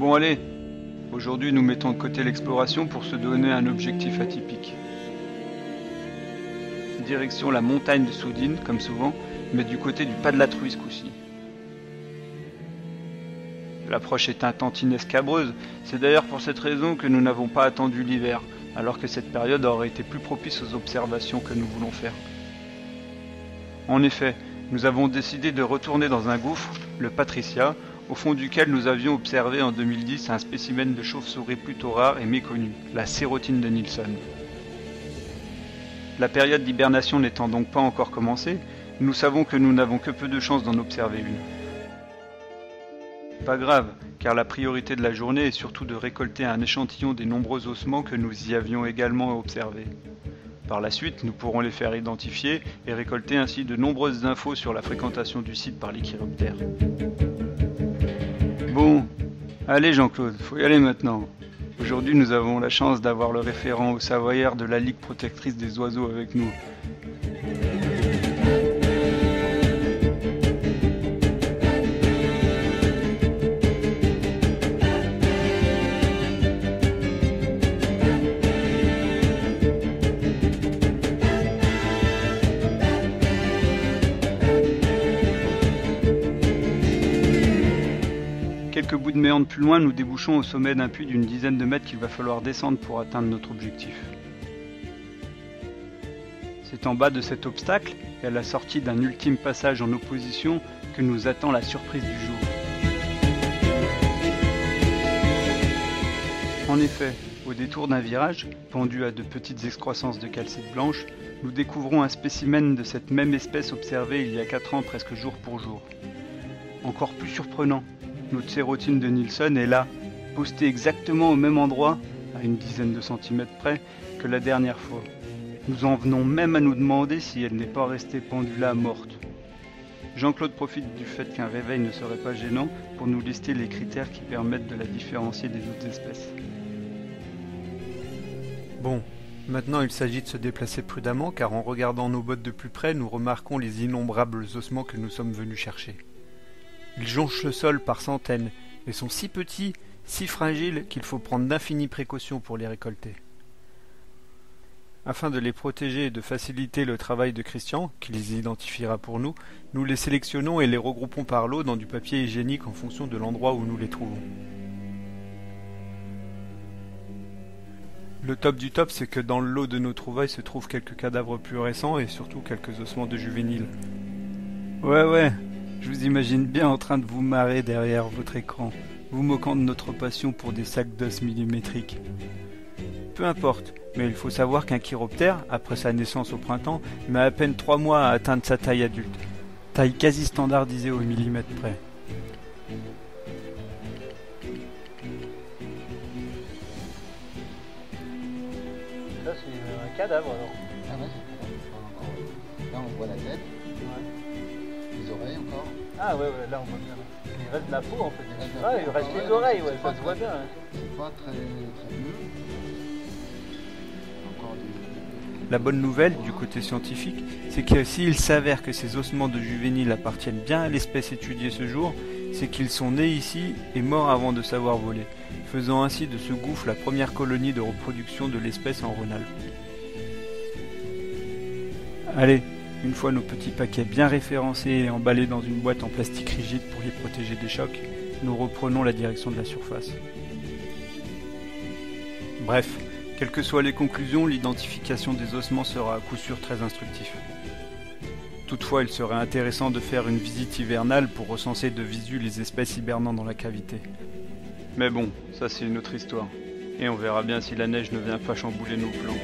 Bon allez, aujourd'hui nous mettons de côté l'exploration pour se donner un objectif atypique. Direction la montagne de Soudine, comme souvent, mais du côté du Pas de la Truie ce coup-ci. L'approche est un tantinet scabreuse, c'est d'ailleurs pour cette raison que nous n'avons pas attendu l'hiver, alors que cette période aurait été plus propice aux observations que nous voulons faire. En effet, nous avons décidé de retourner dans un gouffre, le Patricia, au fond duquel nous avions observé en 2010 un spécimen de chauve-souris plutôt rare et méconnu, la sérotine de Nilsson. La période d'hibernation n'étant donc pas encore commencée, nous savons que nous n'avons que peu de chances d'en observer une. Pas grave, car la priorité de la journée est surtout de récolter un échantillon des nombreux ossements que nous y avions également observés. Par la suite, nous pourrons les faire identifier et récolter ainsi de nombreuses infos sur la fréquentation du site par les chiroptères. Bon, allez Jean-Claude, faut y aller maintenant. Aujourd'hui, nous avons la chance d'avoir le référent au Savoyard de la Ligue protectrice des oiseaux avec nous. Quelques bouts de méandre plus loin, nous débouchons au sommet d'un puits d'une dizaine de mètres qu'il va falloir descendre pour atteindre notre objectif. C'est en bas de cet obstacle, et à la sortie d'un ultime passage en opposition, que nous attend la surprise du jour. En effet, au détour d'un virage, pendu à de petites excroissances de calcite blanche, nous découvrons un spécimen de cette même espèce observée il y a 4 ans presque jour pour jour. Encore plus surprenant, notre sérotine de Nilsson est là, postée exactement au même endroit, à une dizaine de centimètres près, que la dernière fois. Nous en venons même à nous demander si elle n'est pas restée pendue là, morte. Jean-Claude profite du fait qu'un réveil ne serait pas gênant pour nous lister les critères qui permettent de la différencier des autres espèces. Bon, maintenant il s'agit de se déplacer prudemment car en regardant nos bottes de plus près, nous remarquons les innombrables ossements que nous sommes venus chercher. Ils jonchent le sol par centaines et sont si petits, si fragiles qu'il faut prendre d'infinies précautions pour les récolter. Afin de les protéger et de faciliter le travail de Christian, qui les identifiera pour nous, nous les sélectionnons et les regroupons par lot dans du papier hygiénique en fonction de l'endroit où nous les trouvons. Le top du top, c'est que dans le lot de nos trouvailles se trouvent quelques cadavres plus récents et surtout quelques ossements de juvéniles. Ouais, je vous imagine bien en train de vous marrer derrière votre écran, vous moquant de notre passion pour des sacs d'os millimétriques. Peu importe, mais il faut savoir qu'un chiroptère, après sa naissance au printemps, met à peine 3 mois à atteindre sa taille adulte. Taille quasi standardisée au millimètre près. Ça c'est un cadavre alors. Ah ouais, c'est là on voit la tête, les oreilles encore. Ah ouais, là on voit bien. Il reste de la peau en fait. Il reste de la peau Il reste encore, les ouais, oreilles, donc ouais, c'est ça pas se voit très- bien. C'est pas très bleu. Encore du... La bonne nouvelle, du côté scientifique, c'est que s'il s'avère que ces ossements de juvéniles appartiennent bien à l'espèce étudiée ce jour, c'est qu'ils sont nés ici et morts avant de savoir voler, faisant ainsi de ce gouffre la première colonie de reproduction de l'espèce en Rhône-Alpes. Allez, une fois nos petits paquets bien référencés et emballés dans une boîte en plastique rigide pour les protéger des chocs, nous reprenons la direction de la surface. Bref, quelles que soient les conclusions, l'identification des ossements sera à coup sûr très instructif. Toutefois, il serait intéressant de faire une visite hivernale pour recenser de visu les espèces hibernant dans la cavité. Mais bon, ça c'est une autre histoire. Et on verra bien si la neige ne vient pas chambouler nos plans.